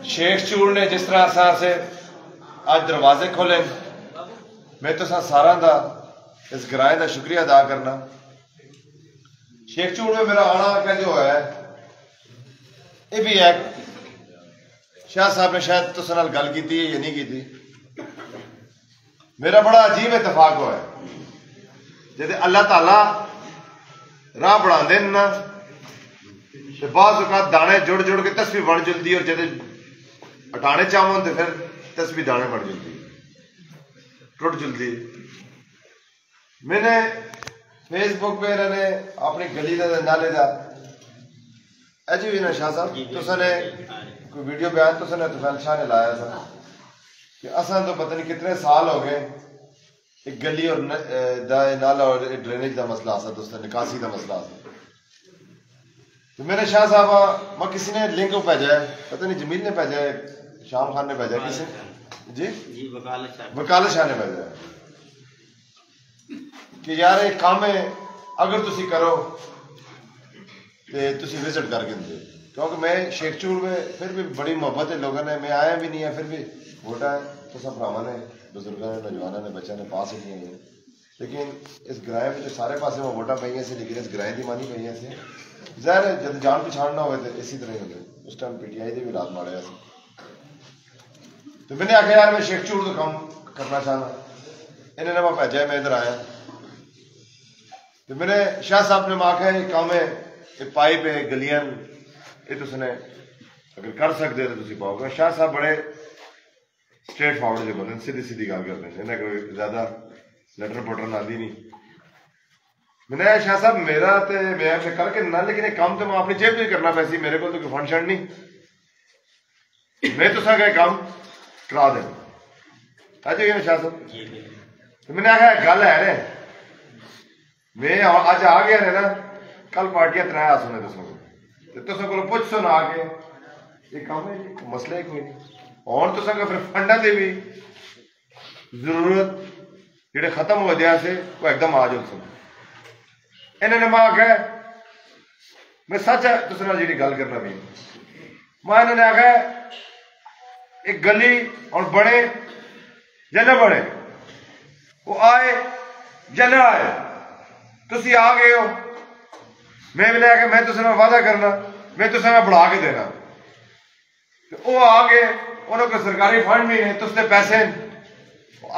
शेख चूड़ ने जिस तरह असा से आज दरवाजे खोले, मैं तो सारा दा इस ग्राए का शुक्रिया अदा करना। शेख चूड़ में मेरा आना का जो है ये भी है, शाह साहब ने शायद तुस नाल गल की या नहीं की, मेरा बड़ा अजीब इतफाक हुआ है जैसे अल्लाह ताला राह बढ़ाते ना तो बाज़ औकात दाने जुड़ जुड़ के तस्वीर बन जुलती और जब हटाने चाहो तो फिर तस्वीर दाने बन जुलती टुट जुलती। मैंने फेसबुक पे इन्होंने अपनी गली का नाले का अजी भी ना शाह साहब तुसने कोई वीडियो बयान तुसने तुफैल शाह ने लाया था कि असा तो पता नहीं कितने साल हो गए एक गली और नाला और ड्रेनेज का मसला आता दोस्तों निकासी का मसला आता। तो मेरे शाह साहब मैं किसी ने लिंक भेजा है, पता नहीं जमील ने भेजा है, शाम खान ने भेजा है, किसी जी वकालत शाह ने भेजा है कि यार एक काम है अगर तुसी करो तो तुसी विजिट करके दो, क्योंकि मैं शेख चूड़ में फिर भी बड़ी मोहब्बत है लोगों ने, मैं आया भी नहीं है फिर भी वोटा है तो सब भरावान ने बुजुर्गों ने नौजवानों ने बच्चों ने पास ही नहीं है, लेकिन इस ग्राए में जो सारे पास में वोटा पाई से लेकिन इस ग्राए की मानी पाई से ज़ाहिर है जब जान पछाण ना हो तो इसी तरह ही होते उस टाइम PTI के भी हालात माड़े। तो मैंने आख्या यार मैं शेख चूड़ का काम करना चाहना, इन्होंने मैं भेजा मैं इधर आया तो मैंने शाह साहब ने मैं आख्या ये काम है ये पाइप है गलियां ये तुसने अगर कर सकते हो तो तुम पाओगे। शाह साहब बड़े स्ट्रेट फॉरवर्ड जो बोलते सीधी सीधी गल करते हैं, इन्हें कोई ज्यादा लटर पटर आती नहीं। मैंने शाह साहब मेरा तो मैं करके ना लेकिन एक काम तो मैं अपनी जेब में करना पैसी, मेरे को तो कोई फंड शंड नहीं, मैं तो गए काम करा देना अज शाह साहब। तो मैंने आखिया गल है ने मैं अज आ गया ने ना कल पार्टियां त्रै आ सुने तुस को पुछ सुन आके ये काम है मसला ही कोई नहीं और तुस फिर फंडा से भी जरूरत जेडे खत्म हो गया से वो एकदम आ जाओ सुन। इन्होंने मैं आख्या मैं सच है तुस जी गल करना भी मैं इन्होंने आख्या एक गली और बने या न बने वो आए या न आए तुसी आ गए हो, मैं भी आख्या मैं तुस वादा करना मैं तुस बढ़ा के देना तो वो आ गए उन्होंने कोई सरकारी फंड नहीं है तुसने पैसे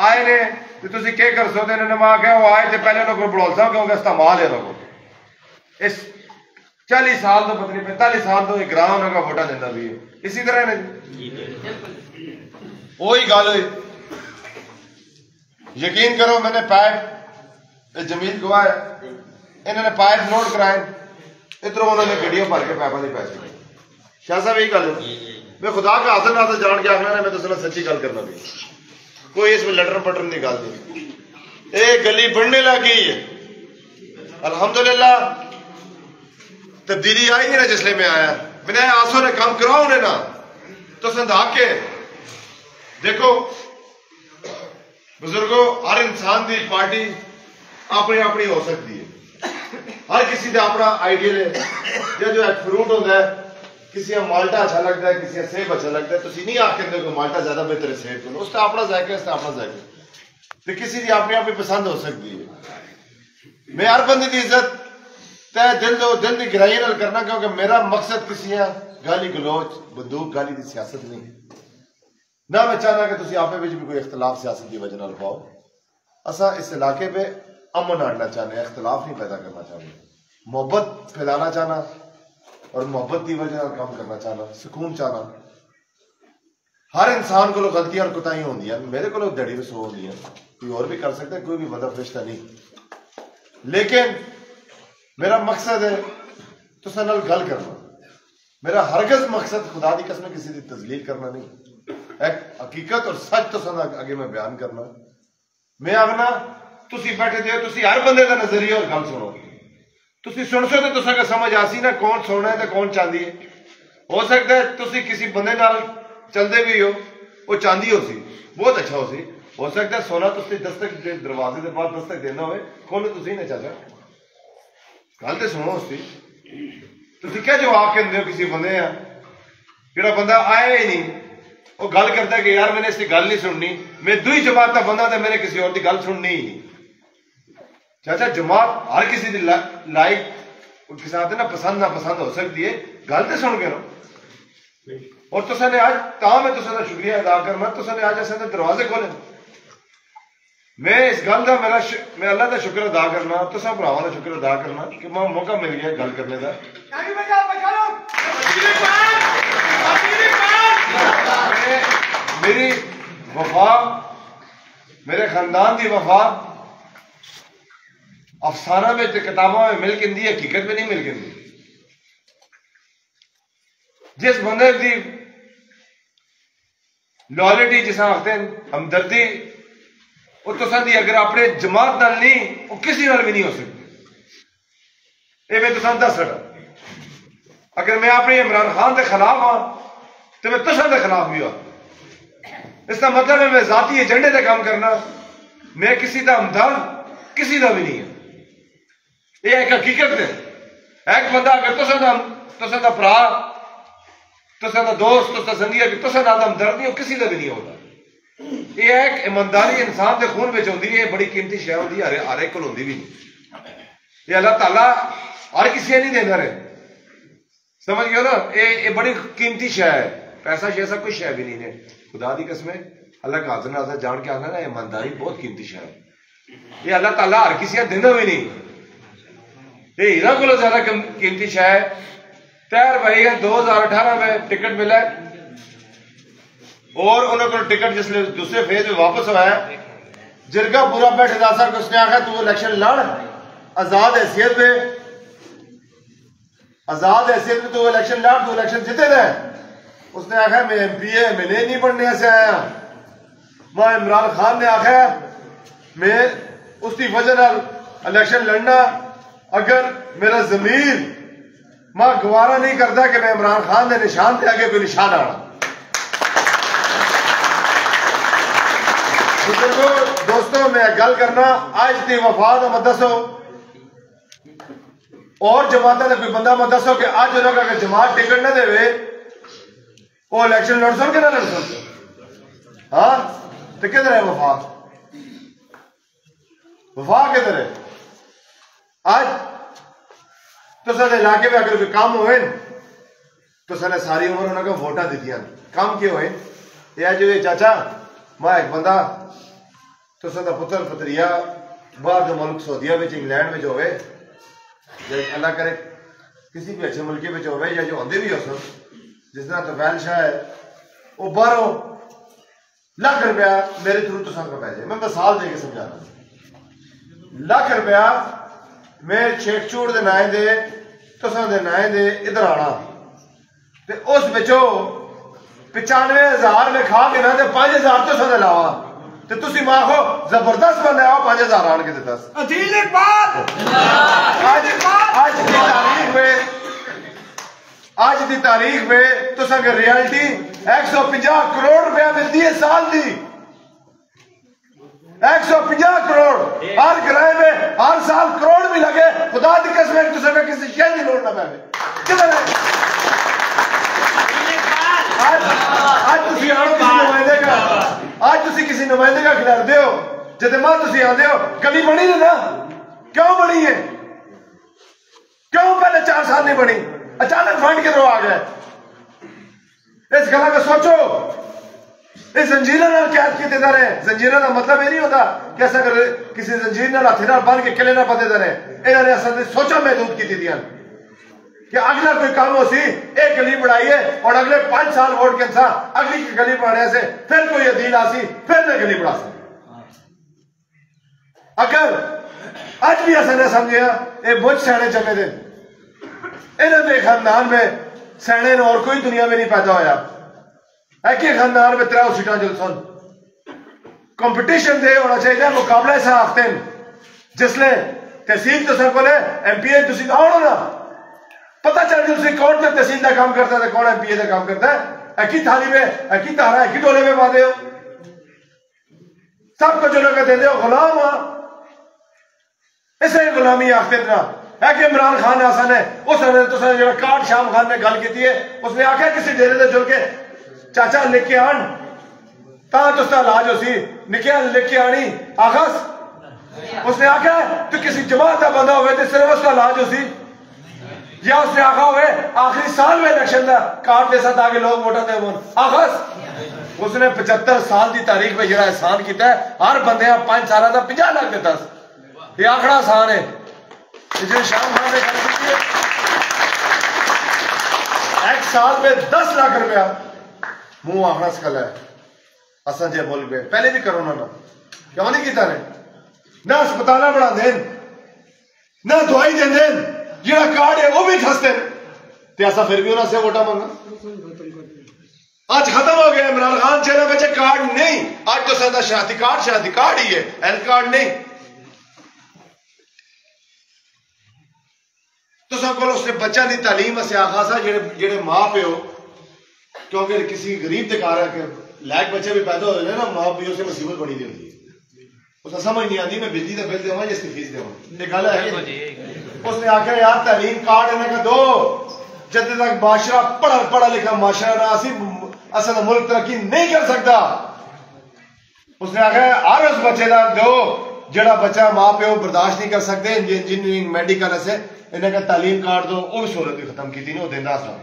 आए ने तो तुसी क्या कर सकते। इन्होंने मैं आख्या वो आए थे पहले उन्होंने बढ़ोल साहब क्योंकि इस्तेमाल है उन्होंने इस 40 साल तो पता नहीं 45 साल तो एक ग्राम उन्होंने वोटा देना भी है इसी तरह ने वही गल हुई। यकीन करो मैंने पाइप जमीन गवाह है इन्होंने पाइप नोट कराए इधरों उन्होंने गड्डियों भर के पाइपों के पैसे शाह साहब यही गल मैं खुदा का हासिल नासिल जान के आखना मैं तो सच्ची गल करना भी कोई इसमें लटर पटर की गल नहीं। ये गली बनने लगी है अल्हम्दुलिल्लाह तब्दीली आई नहीं ना जिसले मैं आया मैंने आसो ने काम कराओ ने ना तो संधा के देखो बुजुर्गो हर इंसान की पार्टी अपनी अपनी हो सकती है, हर किसी का अपना आइडियल है जो एक फ्रूट होता है किसी का माल्टा अच्छा लगता है किसी का सेब अच्छा लगता है तो नहीं आखिर माल्टा ज्यादा बेहतर है सेब को उसका अपना जायका उसका अपना जायका तो किसी की अपनी अपनी पसंद हो सकती है। मैं हर बंदे की इज्जत तय दिल की गहराई नाल करना क्योंकि मेरा मकसद किसी गाली गलोच बंदूक गाली की सियासत नहीं ना मैं चाहना कि तुम आपे भी कोई इख्तलाफ सियासत की वजह नाल पाओ। असा इस इलाके पे अमन आना चाहते इख्तलाफ नहीं पैदा करना चाहते मोहब्बत फैलाना चाहना और मोहब्बत की वजह काम करना चाहना सुकून चाहना। हर इंसान को गलतियां और कुताहियां होंगी मेरे को दड़ी में सो होंगी कोई और भी कर सकता है कोई भी बंदा फरिश्ता नहीं, लेकिन मेरा मकसद है तुसां नाल गल करना मेरा हरगज मकसद खुदा की कसम किसी की तजलील करना नहीं एक हकीकत और सच तुसां आगे मैं बयान करना। मैं आखना तुसी बैठे दे तुसी हर बंदे का नजरिया और गल सुनो तुसी सुन सो तो तुसा समझ आसी ना कौन सुनना है तो कौन चाहती है। हो सकता है तुसी किसी बंदे नाल चलते भी हो वो चाहती हो सी बहुत अच्छा हो सकता है सोना तुसी दस्तक दरवाजे के बाद दस्तक देना हो खोलो तुसी ना चाचा गल तो सुनो उसकी तुसी क्या जवाब कहते हो किसी बंदे ਜਿਹੜਾ ਬੰਦਾ ਆਇਆ ਹੀ ਨਹੀਂ ਉਹ ਗੱਲ ਕਰਦਾ ਕਿ ਯਾਰ मैंने इसकी गल नहीं सुननी, मैं दूई जमात का बंदा तो मैंने किसी और की गल सुननी ही नहीं। चाचा जमात हर किसी की लाइक किसी आते ना पसंद ना पसंद हो सकती है, गल तो सुन के रहो। और तुसा ने आज मैं तुसा शुक्रिया अदा करना, तुसा ने आज ऐसे दरवाजे खोले। मैं इस गल का मैं अल्लाह का शुक्र अदा करना, तुसा भरावां का शुक्र अदा करना कि मैं मौका मिल गया गल करने का। मेरी वफा, मेरे खानदान की वफा अफसाना में किताबों में मिल गिंदी, हकीकत में नहीं मिल गिंदी। जिस बंदे की लॉयल्टी जिस आखते हैं हमदर्दी, वो तुसा दी अगर अपने जमात नाल नहीं वो किसी नाल भी नहीं हो सकती। ये मैं तुसा दस रहा, अगर मैं अपने इमरान खान के खिलाफ हाँ तो मैं तुसा के खिलाफ भी हाँ। इसका मतलब है मैं जाती एजेंडे से काम करना, मैं किसी का हमदर्द किसी का भी नहीं है। ये एक हकीकत है। एक बंदा अगर तुसा का भरा, तुसा का दोस्त, तुसा संगी अगर तुसा का हमदर्द नहीं, वो किसी का भी नहीं होता। ये एक ईमानदारी इंसान के खून में होती है, बड़ी कीमती शय होती है, हर एक को होती भी नहीं। ये अल्लाह ताला हर किसी नहीं देना रहे, समझ गए ना। ये बड़ी कीमती शय है, पैसा शैसा कोई शय भी नहीं है। खुदा दी कसम अल्लाह का हाज़िर नाज़िर जान के आना ना, ईमानदारी बहुत कीमती शय है। ये अल्लाह ताला हर किसी देना भी नहीं, ये हीरा को ज्यादा कीमती शय है। तैयार भाई 2018 में टिकट मिला और उन्होंने टिकट जिसने दूसरे फेज में वापस हुआ है, जिरगा पूरा बैठे दासा उसने आखा तू इलेक्शन लड़, आजाद हैसियत में तू इलेक्शन लड़, तू इलेक्शन जीते दे। उसने आखा मैं MPA मैंने नहीं बनने से आया। मैं इमरान खान ने आखा मैं उसकी वजह इलेक्शन लड़ना, अगर मेरा जमीर मैं गवारा नहीं करता कि मैं इमरान खान के निशान के आगे कोई निशान आना। दोस्तों मैं गल करना आज की वफा का मत दसो, और जमात का कोई बंदा मत दसो कि आज उन्होंने अगर जमात टिकट ना दे वो इलेक्शन लड़ सुन के ना लड़ सुन। हाँ तो किधर है वफा? वफा किधर है? आज तुसा दे इलाके में अगर कोई काम होए तुसा ने सारी उम्र उन्होंने वोटा दी, काम क्यों होए? ये जो चाचा मैं एक बंदा तुसा दा पुत्र पुत्रिया बाहर के मुल्क सऊदीया में इंग्लैंड में होवे, अल्लाह करे किसी भी अच्छे मुल्क में होवे या जो आंदे भी हो सन, जिस तरह तफैल शाह है वो बाहरों लाख रुपया मेरे थ्रू तुसा का पै जाए। मैं मिसाल दे के समझाना, लाख रुपया मैं शेख चूड़ के नाए दे तुसा दे नाए दे इधर आना, ते उस विचों 95,000 में खा के ना 5,000 तुसा दे लावा, ते तुसी माखो जबरदस्त बंदा आओ 5,000 आन के दे। आज की तारीख में तुसा के रियलिटी 150 करोड़ रुपया मिलती है साल की, 150 करोड़ हर किराए में हर साल करोड़ भी लगे, खुदा की कसम तुसा में किसी शय की लोड़ ना पवे। किधर है आज तुसी आओ किसी नुमाइंदे का, आज तुसी किसी नुमाइंदे का खिलाते हो, जब मां तुसी आते हो गली बनी है ना, क्यों बनी है? क्यों पहले 4 साल नहीं बनी, अचानक फंड किधरों आ गए? इस गला को सोचो। इस जंजीर कैद किए देते रहे, जंजीर का मतलब ये नहीं होता कि ऐसा कर किसी जंजीर हाथी बन के किले ना पते रहे। इन्होंने असल सोचा महदूद की दी कि अगला कोई काम हो सी एक गली बढ़ाइए और अगले 5 साल वोट के अनुसार अगली की गली बढ़ाने से फिर कोई अदील आसी फिर मैं गली बढ़ा सी। अगर आज भी ऐसा नहीं समझे ये बुझ सैने जमे दे, इन्होंने खानदान में सैने ने और कोई दुनिया में नहीं पैदा होया। एक ही खानदान में 3 सीटा जुल सुन कंपटीशन दे होना चाहिए, मुकाबला ऐसा आखते हैं जिसले तहसील तो सर को MPA तुम आओ ना पता चल जाए कौन तो तहसील का काम करता है कौन MPA का काम करता है। एक ही थाली में एक ही तारा एक ही टोले में पा दे सबको जो लोग दे दो गुलाम इसे गुलामी आखते ना है कि इमरान खान आसन है उसने जो काट शाम खान ने गल की है उसने आख्या किसी डेरे से जुल के चाचा लिख के आन तुसका इलाज उसी निकिया लिख के आनी आखस उसने आख्या तो किसी जमात का बंदा हो सिर्फ उसका इलाज उसी या उसने आखा हुए आखिरी साल में इलेक्शन का कार्ड दे सकता कि लोग वोटा दे आखस उसने 75 साल की तारीख में जो एहसान किया है हर बंदे 5 साल का 50 लाख देता ये आंकड़ा आसान है जो शाम खान ने गल की एक साल में 10 लाख रुपया मुंह आखना सकल है असा जे मुल्क में पहले भी करोना ना क्यों नहीं किया ने ना अस्पताल बना देन ना दवाई दें देन जो कार्ड है वो भी खसते ऐसा फिर भी उन्होंने वोटा मांगा आज खत्म हो गया इमरान खान चेहरे बच्चे कार्ड नहीं आज तो सादा शादी कार्ड ही है हेल्थ कार्ड नहीं तो सब को उसने बच्चा की तालीम से आखा सा जेडे मां प्यो क्योंकि किसी गरीब के कारण लैक बच्चे भी पैदा हो ना मां प्यो से मुसीबत बनी दी होती है उसे समझ नहीं आती मैं बिजली का बिल देवा या इसकी फीस देवा गल है उसने आख्या यार तालीम कार्ड इन्हें का दो जब तक माशरा पढ़ा लिखा माशरा ना असल मुल्क तरक्की नहीं कर सकता उसने आख्या हर उस बच्चे का दो जड़ा बच्चा मां प्यो बर्दाश्त नहीं कर सकते इंजीनियरिंग मेडिकल से इन्हें का तालीम कार्ड दो वो भी सूरत भी खत्म की थी वो देना सा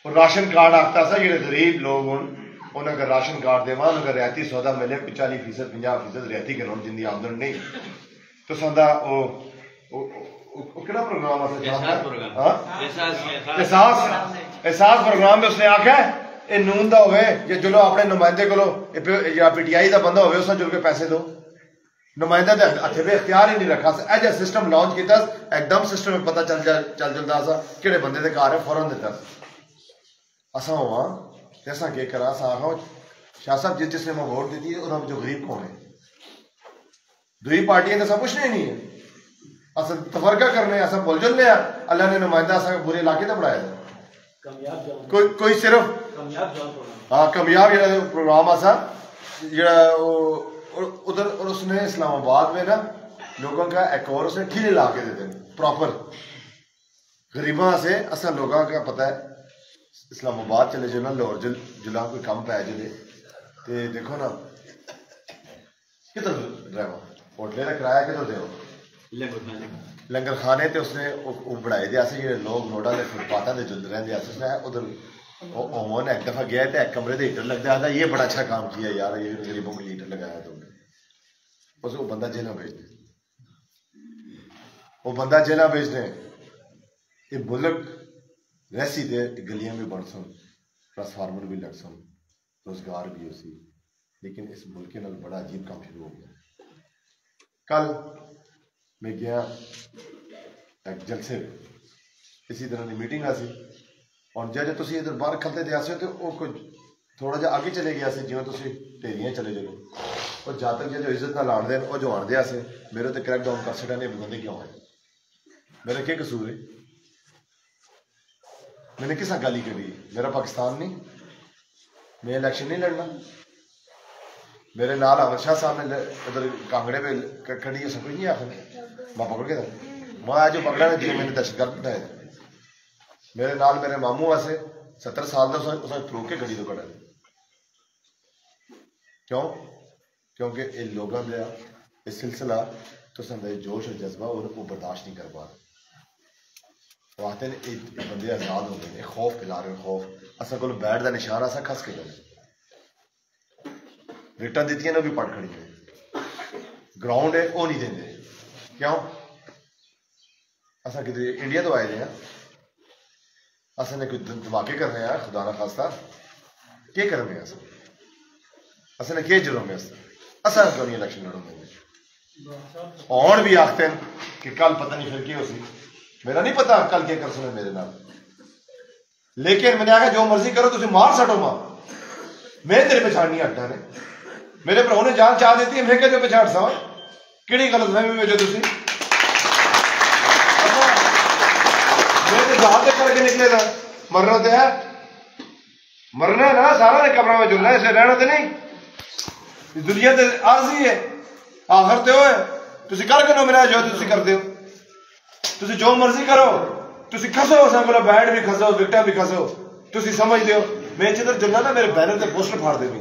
और राशन कार्ड आखता सा जो गरीब लोग उन्हें राशन कार्ड देवा उन्हें रियायती सौदा मिले 40% 50% रियायती करो जिंदी आमदन नहीं तो सदा प्रोग्राम एहसास प्रोग्राम में उसने आख्या नून का हो चलो अपने नुमाइंदे को PTI का बंदा हो जुल के पैसे दो नुमाइंदा हथे भी इख्तियार ही नहीं रखा ऐसा सिस्टम लॉन्च किया एकदम सिस्टम में पता चल चलता सा कि बंदे के घर है फौरन दिता असा हुआ असा के करा असा आखा शाह साहब जिसने मैं वोट दी थी जो गरीब कौन है दूरी पार्टियां तो सब कुछ नहीं है अस तफरका करने अस भुल जुलने अल्लाह ने नुमाइंदा असा पूरे इलाके का बनाया कोई सिर्फ हाँ कमयाब जो प्रोग्राम असा जो उधर और उसने इस्लामाबाद में ना लोगों का एक और उसने ठेले ला के देते प्रॉपर गरीबा से असा लोगों का पता है इस्लामाबाद चले जाओ ना लाहौर जुला कोई कम पै जले तो देखो ना किधर ड्राइवर होटले का किराया किधर दो लंगर खाने ते उसने बनाए दे जो लोग नोड़ा के फुटपाथा से जुलते रहते उसने उधर ओवन एक दफा गया तो एक कमरे से हीटर लगता है ये बड़ा अच्छा काम किया यार ये गरीबों को हीटर लगाया तुमने उस वो बंदा जेला भेज दे वो बंदा जेला भेज दे ये मुल्क वैसी दे गलियां भी बन सन ट्रांसफार्मर भी लग सन रोजगार भी उसी लेकिन इस मुल्क के नाल बड़ा अजीब काम शुरू हो गया कल मैं गया एक जलसे इसी तरह की मीटिंग आ सी और जब तुम इधर बाहर खलते दे आसे तो वो कुछ थोड़ा जा आगे चले गया से जिवें तुम ढेरियां चले जाओ और जब तक जो इज्जत नाल आने वो जो आने आसे मेरे तो क्रैक डाउन कर सकता नहीं बंदे क्यों है मेरा क्या कसूर है मैंने किस गाली करी मेरा पाकिस्तान नहीं मैं इलेक्शन नहीं लड़ना मेरे नाल अमित शाह साहब ने उधर कांगड़े पे खड़ी सब कुछ नहीं आखिर मैं पकड़ के मैं आज जो पकड़ा जी मैंने दहशतगर्द बिठाया मेरे नाल मेरे मामू वासे 70 साल का उसने थ्रू के गड्डी तो कड़ा क्यों क्योंकि ये लोगों का ये सिलसिला तो जोश और जज्बा और वो बर्दाश्त नहीं कर पा रहे आते हैं बंदे आजाद हो गए खौफ फैला रहे खौफ असा को बैठ का निशान असा खस के गए रिटर्न दित्तियां ने भी पड़ खड़ी है ग्राउंड है वो नहीं देंगे क्यों असा कि इंडिया तो आए हैं असा ने कोई धमाके करने हैं खुदा ना खास्ता क्या करने असा ने क्या जुर्म है असा क्यों नहीं इलेक्शन लड़न देंगे और भी आखते हैं कि कल पता नहीं फिर क्या सी मेरा नहीं पता कल क्या कर सुने मेरे नाल लेकिन मैंने आखिया जो मर्जी करो तुम मार सटो मां मैं तेरे पछाड़ नहीं हटना ने मेरे भराओ ने जान चाह देती है मैं क्या पछाड़ सा कि गलतफहमी में जो तुम मैं तो जहां तक करके निकले था मरना तो है मरना है ना सारा ने कमरा में जुलना है इसे रहना तो नहीं दुनिया तो आरजी है आखिर तो है तुम कर करो मेरा जो तुम करते हो तुसी जो मर्जी करो, तुसी खसो असां कोला बैट भी खसो, विकटा भी खसो, तुसी समझ लियो मैं जिधर जन्ना ना मेरे बैनर ते पोस्टर फाड़ दे भी,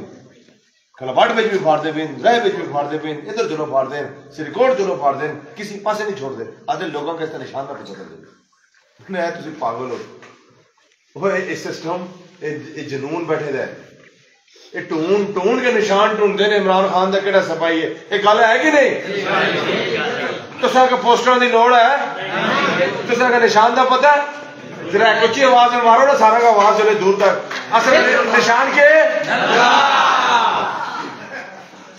खलावट में भी फाड़ दे भी, राय में भी फाड़ दे भी, इधर जुलो फाड़ दें, सिरकोट जुलो फाड़ दें, किसी पासे नहीं छोड़ दे, आधे लोगों का इसका निशान ना पकड़ दे। मैं तुसी पागल हो, वो ये सिस्टम ये जनून बैठे दे, ये टून के निशान ढूंढते ने इमरान खान का केड़ा सफाई है, ये गल है कि नहीं? तुसा का पोस्टर की लोड़ है, तुसा का निशान का पता है? जरा उच्ची आवाज में मारो ना, सारा का आवाज चले दूर तक। असल निशान के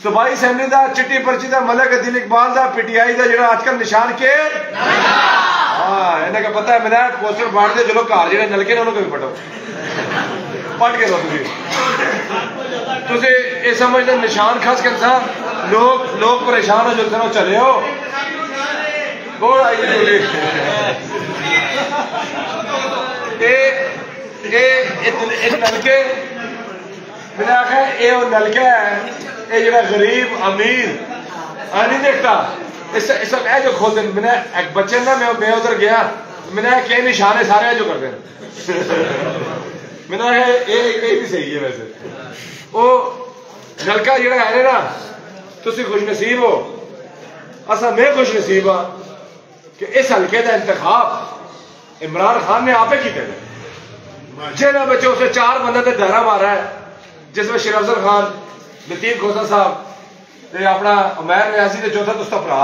सूबाई असैंबली का चिट्टी पर्ची का मलक दिल इकबाल का पीटीआई का जो अजकल निशान के हाँ इन्हें क्या पता है मेरा पोस्टर बांट दे चलो घर जो नलके ने उन्होंने भी पढ़ो पढ़ के दो तुझे ये समझ लो निशान खस के लोग परेशान हो जाते हैं चले हो नलके मैंने आखा ये नलका है ये जो गरीब अमीर नहीं देखता इस जो खोलते मैंने एक बच्चे ना मैं उधर गया मैंने कई निशाने सारे जो करते हैं मैंने आखा ये भी सही है वैसे वो नलका जो है ना तुम खुश नसीब हो असा मैं खुश नसीब हाँ कि इस हल्के का इंतखाब इमरान खान ने आपे किया जेल बच्चे उसे 4 बंदे ने दायरा मारा है जिसमें शेर अफजल खान लतीफ खोसा साहब अपना उमैर रियाजी ने चौथा उसका भरा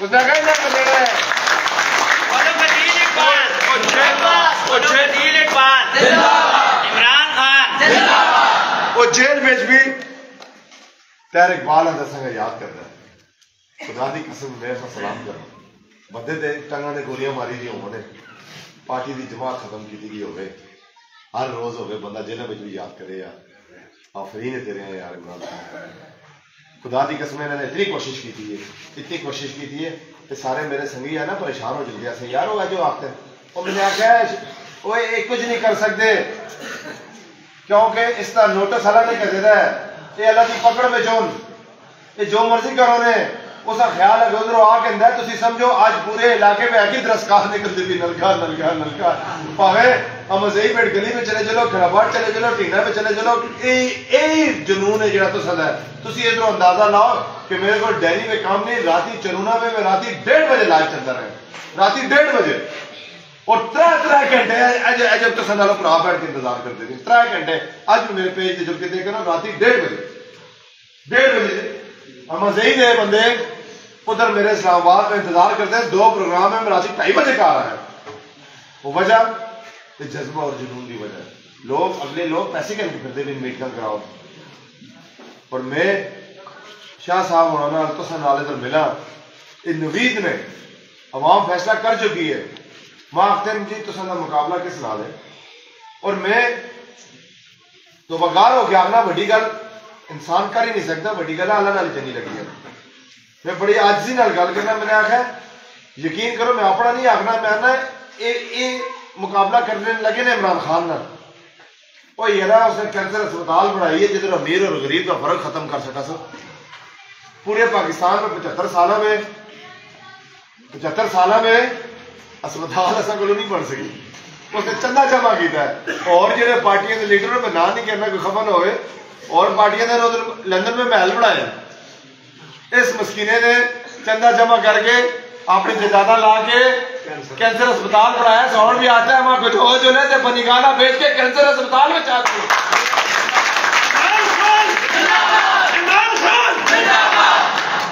उसने वो जेल में भी तैर इकबाल दसा याद करता है खुदा की कसम मैं सलाम कर बंदे ते टंगा ने गोलियां मारी दी होने पार्टी की जमात खत्म की गई हो हर रोज हो बंदा जेलों में भी याद करे यार आफरीन है तेरे यार इमरान खुदा की कसम इन्होंने इतनी कोशिश की थी कि सारे मेरे संगी है ना परेशान हो चुके हैं यार वो जो आखते और मैंने आख्या वो कुछ नहीं कर सकते क्योंकि इसका नोटिस अल्लाह ने कर देता है ये अल्लाह की पकड़ में चोन ये जो मर्जी करो ने उसका ख्याल है उधर आके तुम समझो आज पूरे इलाके में एक ही दरसकार निकलती थी नलका नलका नलका भावे हम सही पेट गली में चले चलो खराबाट चले चलो टीना में चले चलो यही जुनून है जो तुम इधरों अंदाजा लाओ कि मेरे को डेयरी में काम नहीं राती चरूना में मैं राती 1:30 बजे लाइव चलता रहे राती 1:30 बजे और 3 घंटे जब तो साल भरा बैठ के इंतजार करते थे 3 घंटे आज भी मेरे पेज से जुड़ के देखे ना राती 1:30 बजे हम सही गए बंदे उधर मेरे इस्लामाबाद में इंतजार करते हैं 2 प्रोग्राम है रात 2:30 बजे का आ रहा है वो वजह जज्बा और जुनून की वजह लोग अगले लोग पैसे के फिरते भी मीटिंग कराओ और मैं शाह साहब होना तो नाले तो मिला इन नवीद में अवाम फैसला कर चुकी है माख्तम जी तो मुकाबला किस नाल है और मैं तो बगार हो गया आखना बड़ी गल इंसान कर ही नहीं सकता बड़ी गल अल्लाह नाल चंगी लगी है मैं बड़ी आजिज़ी नाल गल करना मैंने आखा यकीन करो मैं अपना नहीं आखना मैं आना ये मुकाबला करने लगे ने इमरान खान ना वो ये ना उसने कैंसर अस्पताल बनाई है जिधर अमीर और गरीब का फर्क खत्म कर सका सर पूरे पाकिस्तान में 75 साल में अस्पताल ऐसा को नहीं बन सकी उसने चंदा जमा किया है और जो पार्टियों के लीडर में ना नहीं करना कोई खबर न हो और पार्टियों ने उधर लंदन में महल बनाया इस मस्कीने ने चंदा जमा करके अपनी जजादा ला के कैंसर अस्पताल बनाया सौन भी आता है वहां कुछ हो जो है बनीगाना बेच के कैंसर अस्पताल में चाहते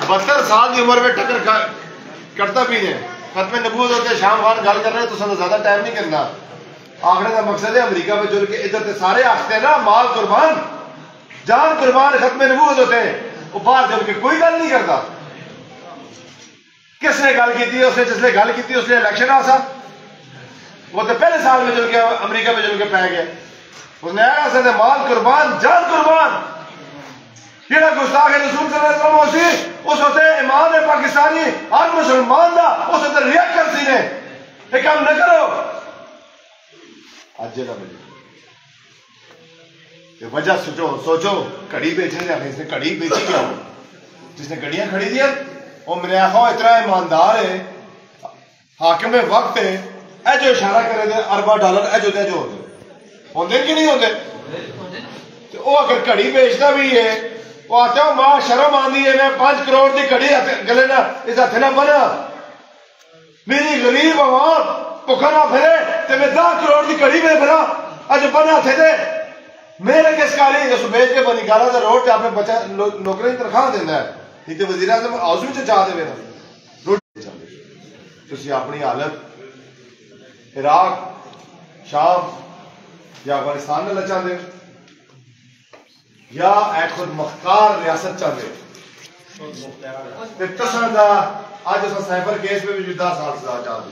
72 साल की उम्र में टक्कर करता भी है खत्म नबूत होते शाम खान गल कर रहे तो ज्यादा टाइम नहीं करना आखने का मकसद है अमरीका में जुड़ के इधर सारे आखते हैं ना माल कुर्बान जान कुर्बान खत्म नबूत होते हैं वो बाहर जब के कोई गल नहीं करता किसने गल की उसने जिसने गल की उसने इलेक्शन आ सा वो तो पहले साल में जुड़ के अमरीका में जुड़ के पै गया उसने आया माल कुर्बान जान कुर्बान जेड़ा गुस्ताख रसूल सल्लल्लाहु अलैहि वसल्लम उस होते इमाम है पाकिस्तानी हर मुसलमान दा उस होते रिएक्ट कर सी ने ये काम न करो आज ना मिले ये वजह सोचो घड़ी बेचने से इसने घड़ी बेची क्या जिसने घड़ियां खड़ी दी और मैंने आखा इतना ईमानदार है हाकिम वक्त है ए जो इशारा करे दे अरबा डॉलर ए जो होंगे कि नहीं होंगे वो अगर घड़ी बेचता भी है वो आते हो मां शर्म आती है मैं 5 करोड़ की घड़ी गले ना इस हथ ना बना मेरी गरीब आवाम भुखा ना फिरे तो मैं 10 करोड़ की घड़ी में फिरा अज बना हथे दे मेरे किस काली उस बेच के बनी गाला का रोड अपने बच्चा नौकरी तनख्वाह देना है नहीं तो वजीर आजम हाउस में जा दे रोटी अपनी हालत इराक शाम या अफगानिस्तान में चाहते या एक खुद मुख्तार रियासत चाहते अज उस साइबर केस में भी 10 साल सजा चाहते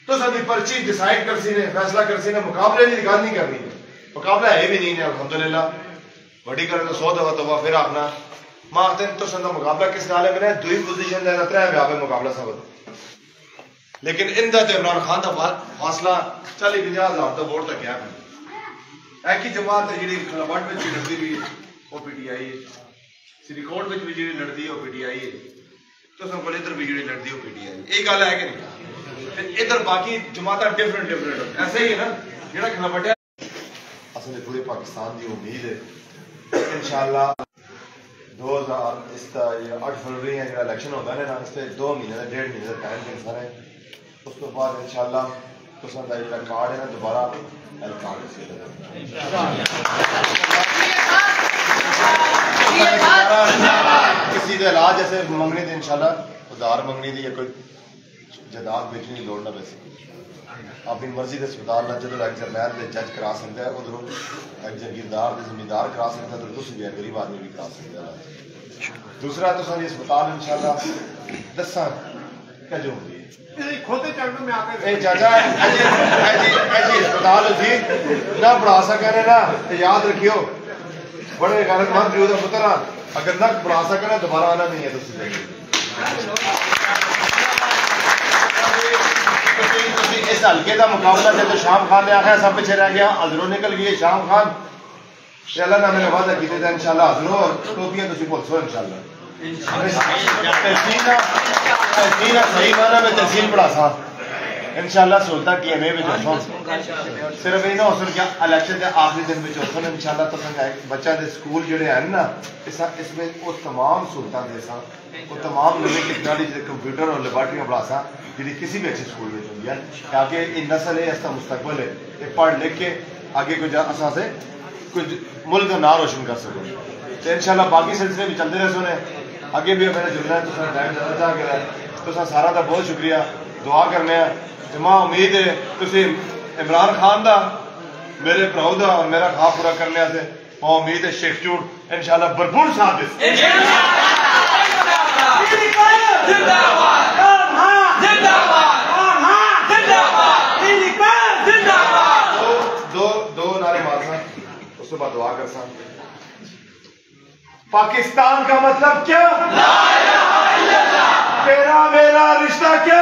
तो सभी पर्ची डिसाइड कर सी ने फैसला कर सी ने मुकाबले की गल नहीं करनी मुकाबला है भी नहीं है अल्हम्दुलिल्लाह बड़ी करें तो 100 दफा तोबा फिर आखना मां आखते तो संदा मुकाबला किस नाल है मैंने दुई पोजीशन देना 3 व्यापक मुकाबला सब लेकिन इंदा ते इमरान खान दा फासला 40-50 हजार तो वोट तक गया एक ही जमात है जी खलाबट में लड़ती भी वो पीटीआई है सिरीकोट में भी जी लड़ती है वो पीटीआई है तो सब बोले इधर भी जी लड़ती है वो पीटीआई ये गल है कि नहीं इधर बाकी जमात डिफरेंट ऐसे ही है ना जेड़ा खलाबट असल पूरे पाकिस्तान की उम्मीद है इंशाअल्लाह 2008 फरवरी है जो इलेक्शन होता है ना इससे 2 महीने 1.5 महीने का टाइम कैंसर है उस तो बाद इंशाअल्लाह तुसां दा जो कार्ड है ना दोबारा एल कार्ड किसी का इलाज ऐसे मंगनी थी इंशाअल्लाह उधार मंगनी थी या कोई जायदाद बेचने की लोड़ ना वैसे अपनी मर्जी के अस्पताल ना जो एक जरनैल के जज करा सकता है उधरों एक जागीरदार जमींदार करा सकता है तो तुम भी गरीब आदमी भी करा सकता है दूसरा तो सारी अस्पताल इंशाल्लाह दसा कजो होती है खोते चरणों में आकर चाचा ऐसी अस्पताल थी ना पढ़ा सके ना तो याद रखियो बड़े गैरतमंद जो पुत्र अगर ना पढ़ा सके ना दोबारा आना नहीं है तुम इस हल्के का मुकाबला जब तो शाम खान ने आखिया सब पीछे रह गया अजरों निकल गई शाम खान अल्लाह ने मैंने वादा किए थे इंशाल्लाह अजरों और टोपियां तुम भुल सो इंशाल्लाह सही माना में तहसील पढ़ा सा इंशाल्लाह सहूलत टीएमए में जो सिर्फ ये ना हो क्या इलेक्शन के आखिरी दिन में जो इंशाल्लाह तो बच्चा के स्कूल जोड़े हैं ना इसमें वो तमाम सहूलत दे सा वो तमाम नवी टेक्नोलॉजी कंप्यूटर और लेबॉर्टरियां पढ़ा सा जी किसी भी अच्छे स्कूल में होंगी है ताकि ये नस्ल है इसका मुस्तकबल है ये पढ़ लिख के आगे कुछ असा से कुछ मुल्क का नाम रोशन कर सको तो इंशाल्लाह बाकी सिलसिले भी चलते रहे सोने आगे भी मैंने जुड़ना है तो टाइम ज़्यादा चाह गया तो सारा का बहुत शुक्रिया दुआ करने जमा उम्मीद है तुम इमरान खान का मेरे भराऊ का और मेरा खा पूरा करने से बहुत उम्मीद है शेख चूड़ इंशाल्लाह भरपूर साथ दो नारे मारना उसके बाद दुआ कर सा पाकिस्तान का मतलब क्या तेरा मेरा रिश्ता क्या